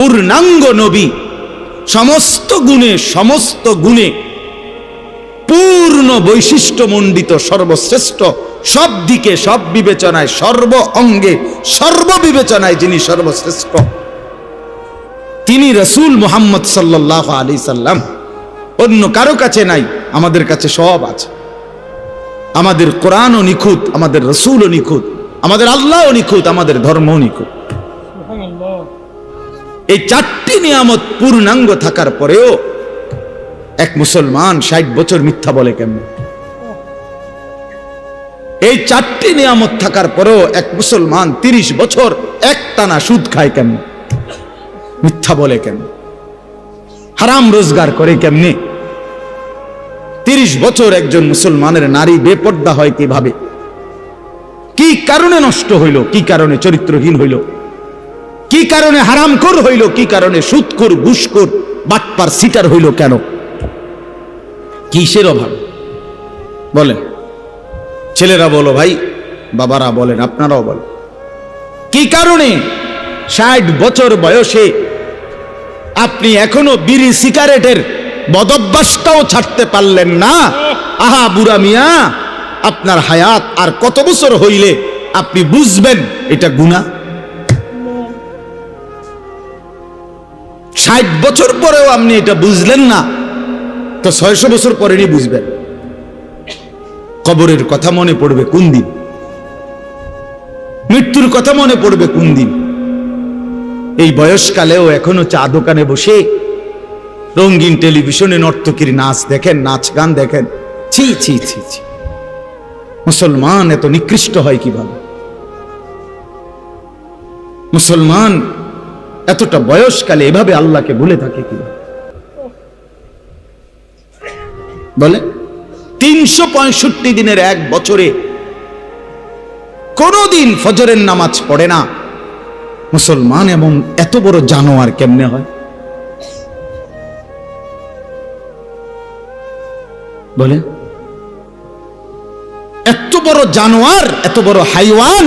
পূর্ণাঙ্গ নবী, সমস্ত গুণে পূর্ণ বৈশিষ্ট্যমণ্ডিত, সর্বশ্রেষ্ঠ, সব দিকে, সব বিবেচনায়, সর্ব অঙ্গে, সর্ববিবেচনায় যিনি সর্বশ্রেষ্ঠ, তিনি রাসূল মুহাম্মদ সাল্লাল্লাহু আলাইহি সাল্লাম। অন্য কারো কাছে নাই, আমাদের কাছে সব আছে। আমাদের কোরআনও নিখুঁত, আমাদের রাসূলও নিখুঁত, আমাদের আল্লাহও নিখুঁত, আমাদের ধর্মও নিখুঁত। এই চারটি নিয়ামত পূর্ণাঙ্গ থাকার পরেও এক মুসলমান 60 বছর মিথ্যা বলে কেমন? এই চারটি নিয়ামত থাকার পরেও এক মুসলমান 30 বছর একটানা সুদ খায় কেমন? মিথ্যা বলে কেমন? হারাম রোজগার করে কেমনে? 30 বছর একজন মুসলমানের নারী বেপর্দা হয় কিভাবে? কি কারণে নষ্ট হইল? কি কারণে চরিত্রহীন হইল? কি কারণে হারামখোর হইল? কি কারণে সুদখোর, ঘুষখোর, বাটপার, সিটার হইল কেন? কিসের অভাব বলেন? ছেলেরা বলো ভাই, বাবারা বলেন, আপনারাও বলেন, কি কারণে 60 বছর বয়সে আপনি এখনো বিড়ি সিগারেটের বদভ্যাসটাও ছাড়তে পারলেন না? আহা বুড়া মিয়া, আপনার হায়াত আর কত বছর হইলে আপনি বুঝবেন এটা গুনাহ? 60 বছর পরেও আপনি এটা বুঝলেন না, তো 600 বছর পরেই বুঝবেন। কবরের কথা মনে পড়বে কোন দিন? মৃত্যুর কথা মনে পড়বে কোন দিন? এই বয়সকালেও এখনো চা দোকানে বসে রঙিন টেলিভিশনে নর্তকীর নাচ দেখেন, নাচ গান দেখেন। ছি ছি ছি ছি, মুসলমান এত নিকৃষ্ট হয় কিভাবে? মুসলমান এতটা বয়সকালে এভাবে আল্লাহকে ভুলে থাকে কিভাবে? বলে 365 দিনের এক বছরে কোনদিন ফজরের নামাজ পড়ে না মুসলমান, এবং এত বড় জানোয়ার কেমনে হয়? বলে এত বড় জানোয়ার, এত বড় হাইওয়ান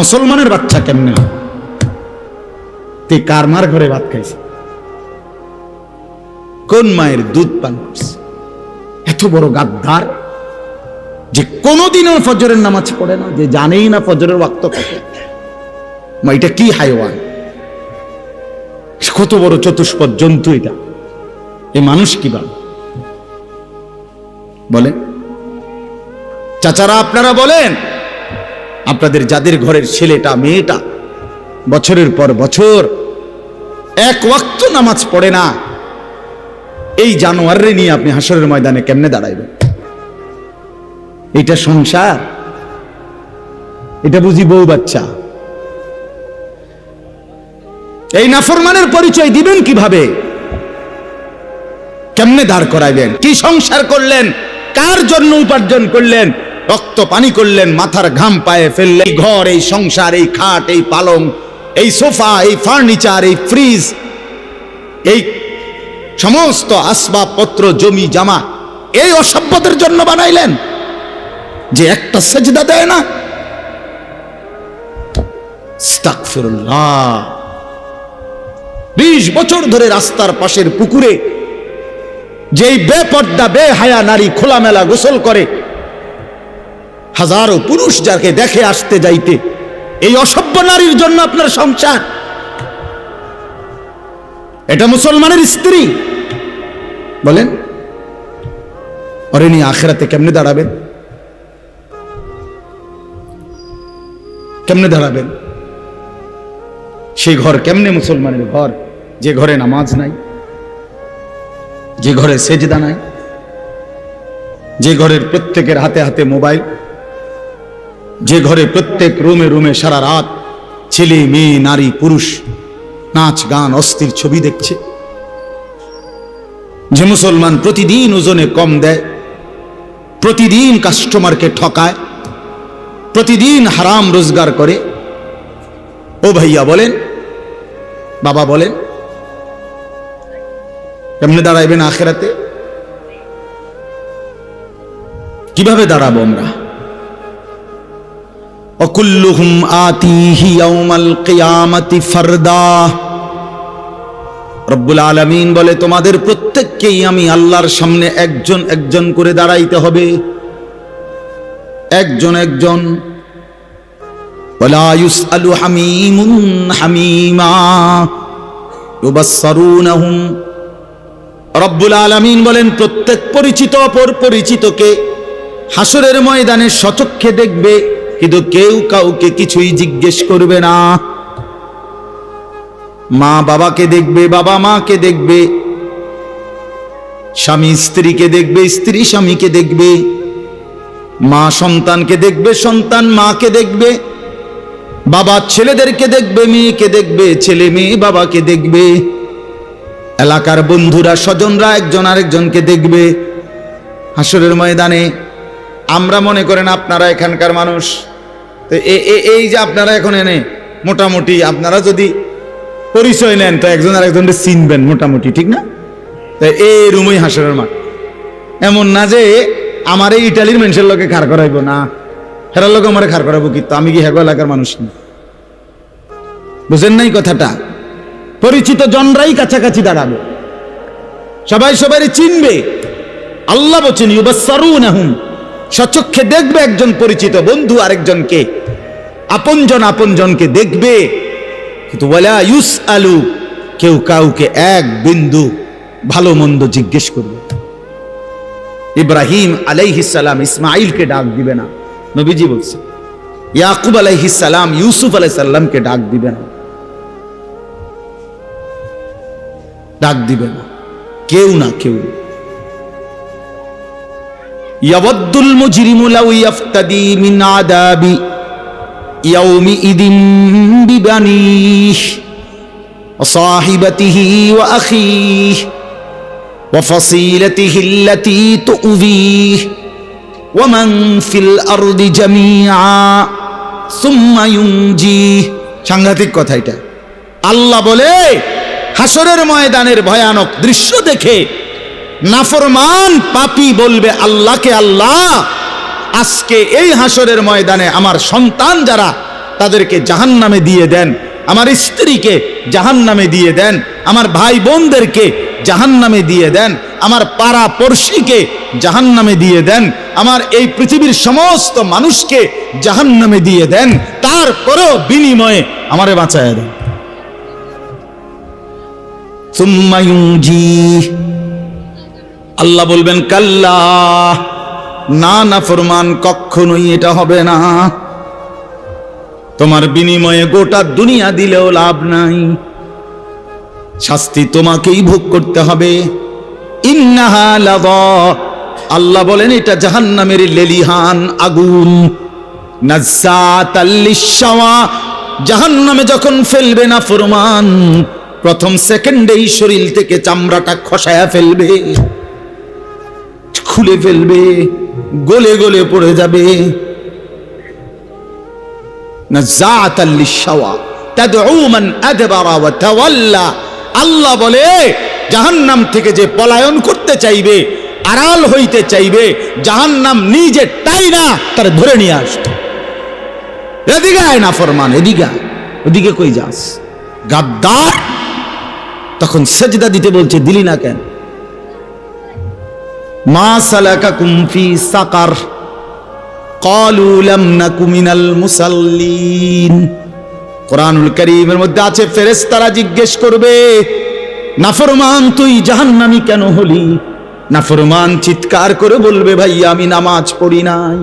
মুসলমানের বাচ্চা কেমনে হয়? তুই কার মার ঘরে ভাত খাইছে? কোন মায়ের দুধ পান করছে? এত বড় গাদ্দার যে কোনদিনও ফজরের নামাজ পড়ে না, যে জানেই না ফজরের ওয়াক্ত কত। এটা কি হাইওয়ান? কত বড় চতুষ্পদ জন্তু এটা! এই মানুষ কিভাবে? বলেন চাচারা, আপনারা বলেন, আপনাদের যাদের ঘরের ছেলেটা মেয়েটা বছরের পর বছর এক ওয়াক্ত নামাজ পড়ে না, এই জানোয়াররে নিয়ে আপনি হাসরের ময়দানে কেমনে দাঁড়াইবেন? এটা সংসার? এটা বুঝি বউ বাচ্চা? এই নাফরমানের পরিচয় দিবেন কিভাবে? কেমনে দাঁড় করাইবেন? কি সংসার করলেন? কার জন্য উপার্জন করলেন? রক্ত পানি করলেন, মাথার ঘাম পায়ে ফেললেন। এই ঘর, এই সংসার, এই খাট, এই পালং, এই সোফা, এই ফার্নিচার, এই ফ্রিজ, এই সমস্ত আসবাবপত্র, জমি জামা, এই অসভ্যদের জন্য বানাইলেন যে একটা সেজদা দেয় না? আস্তাগফিরুল্লাহ। 20 বছর ধরে রাস্তার পাশের পুকুরে যেই বেপর্দা বেহায়া নারী খোলামেলা গোসল করে, হাজারো পুরুষ যাকে দেখে আসতে যাইতে, এই অসভ্য নারীর জন্য আপনার সংসার? এটা মুসলমানের স্ত্রী? বলেন ওরে নিয়ে আখিরাতে কেমনে দাঁড়াবেন? কেমনে দাঁড়াবেন? সেই ঘর কেমনে মুসলমানের ঘর যে ঘরে নামাজ নাই, যে ঘরে সেজদা নাই, যে ঘরের প্রত্যেকের হাতে হাতে মোবাইল, যে ঘরে প্রত্যেক রুমে রুমে সারা রাত ছেলে মেয়ে নারী পুরুষ নাচ গান অস্থির ছবি দেখছে, যে মুসলমান প্রতিদিন ওজনে কম দেয়, প্রতিদিন কাস্টমারকে ঠকায়, প্রতিদিন হারাম রোজগার করে। ও ভাইয়া বলেন, বাবা বলেন, কেমনে দাঁড়াইবেন আখিরাতে? কিভাবে দাঁড়াবো আমরা? وكلهم آتيه يوم القيامة فردا রব্বুল আলামিন বলে তোমাদের প্রত্যেককেই আমি আল্লাহর সামনে একজন একজন করে দাঁড়াইতে হবে, একজন একজন। ওয়ালা ইউসআলু হামীমুন হামীমা ইউবাসসারুনহুম। রব্বুল আলামিন বলেন প্রত্যেক পরিচিত অপর পরিচিতকে হাসরের ময়দানে সচক্ষে দেখবে, কিন্তু কেউ কাউকে কিছুই জিজ্ঞেস করবে না। মা বাবাকে দেখবে, বাবা মাকে দেখবে, স্বামী স্ত্রীকে দেখবে, স্ত্রী স্বামীকে দেখবে, মা সন্তানকে দেখবে, সন্তান মাকে দেখবে, বাবা ছেলেদেরকে দেখবে, মেয়েকে দেখবে, ছেলে মেয়ে বাবাকে দেখবে, এলাকার বন্ধুরা স্বজনরা একজন আরেকজনকে দেখবে হাসরের ময়দানে। আমরা মনে করেন আপনারা এখানকার মানুষ, তো এই যে আপনারা এখন এনে মোটামুটি আপনারা যদি পরিচয় নেন তো একজন আরেকজনকে চিনবেন মোটামুটি, ঠিক না? তো এই রুমই হাসরের মাঠ। এমন না যে আমার এই ইটালির মানুষের লোকে খাড় করাইবো না, হেরার লোক আমার খাড় করাবো, কিন্তু আমি কি হেগো এলাকার মানুষ না? বুঝেন নাই কথাটা? পরিচিত জনরাই কাছাকাছি দাঁড়াবে, সবাই সবাই চিনবে। আল্লাহ বলছেন ইউবাসসারুনহুম, সচক্ষে দেখবে একজন পরিচিত বন্ধু আরেকজনকে, আপনজন আপনজনকে দেখবে, কিন্তু ওয়ালা ইউসআলু, কেউ কাউকে এক বিন্দু ভালো মন্দ জিজ্ঞেস করবে। ইব্রাহিম আলাইহিস সালাম ইসমাঈলকে ডাক দিবে না, নবীজি বলছে। ইয়াকুব আলাইহিস সালাম ইউসুফ আলাইহিস সালামকে ডাক দিবে না, ডাক দিবে না, কেউ না কেউ। ইয়াওয়াদ্দুল মুজরিমু লাউ ইয়াফতাদি মিন আযাবি ইয়াউমিইদিন বিবানিহি ওয়া সাহিবাতিহি ওয়া আখিহি ওয়া ফাসিলাতিহি আল্লাতী তু'যিহি ওয়া মান ফিল আরদি জামিআ সুম্মা ইউনজিহি। সাংঘাতিক কথা এটা। আল্লাহ বলে হাসরের ময়দানের ভয়ানক দৃশ্য দেখে নাফরমান পাপী বলবে আল্লাহকে, আল্লাহ আজকে এই হাসরের ময়দানে আমার সন্তান যারা তাদেরকে জাহান্নামে দিয়ে দেন, আমার স্ত্রীকে জাহান্নামে দিয়ে দেন, আমার ভাই বোনদেরকে জাহান্নামে দিয়ে দেন, আমার পাড়া পড়শিকে জাহান্নামে দিয়ে দেন, আমার এই পৃথিবীর সমস্ত মানুষকে জাহান্নামে দিয়ে দেন, তারপরেও বিনিময়ে আমারে বাঁচায় দেন। সুম্মা ইউনজিহি, আল্লাহ বলবেন কাল্লা, না না ফরমান, কখনোই এটা হবে না। তোমার বিনিময়ে গোটা দুনিয়া দিলেও লাভ নাই, শাস্তি তোমাকেই ভোগ করতে হবে। ইন্নাহা লাযা, আল্লাহ বলেন এটা জাহান্নামের লেলিহান আগুন। নাজ্জাতাল লিশ-শাওয়া, জাহান্নামে যখন ফেলবে না ফরমান, প্রথম সেকেন্ডেই শরীর থেকে চামড়াটা খসায়া ফেলবে, খুলে ফেলবে, গলে গলে পড়ে যাবে। নাজ্জাতাল লিশ-শাওয়া তাদউ মান আদবারা ওয়া তাওয়াল্লা। আল্লাহ বলে জাহান্নাম থেকে যে পলায়ন করতে চাইবে, আড়াল হইতে চাইবে, জাহান্নাম নিজে টাইনা তার ধরে নিয়ে আসবে। এদিকে আয় না ফরমান, এদিকে ওদিকে কই যাস গাদ্দার। তখন সেজদা দিতে বলছে, দিলি না কেন? মা সালাকাকুম ফি সাকার ক্বালু লাম নাকু মিনাল মুসাল্লিন। কোরআনুল কারীমের মধ্যে আছে ফেরেশতারা জিজ্ঞেস করবে, নাফরমান তুই জাহান্নামী কেন হলি? নাফরমান চিৎকার করে বলবে, ভাই আমি নামাজ পড়ি নাই।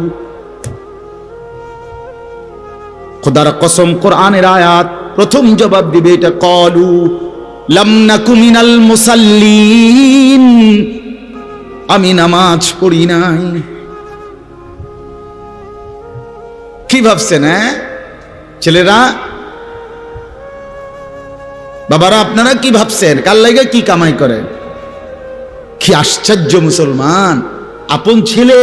খোদার কসম, কোরআনের আয়াত প্রথম জবাব দিবে এটা, ক্বালু লাম নাকু মিনাল মুসাল্লিন, আমি নামাজ পড়ি নাই। কি ভাবছেন ছেলেরা, বাবারা আপনারা কি ভাবছেন? কার লাগে কি কামাই করেন? কি আশ্চর্য মুসলমান! আপন ছেলে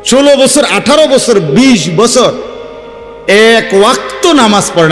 16 বছর, 18 বছর, 20 বছর এক ওয়াক্ত নামাজ পড়ে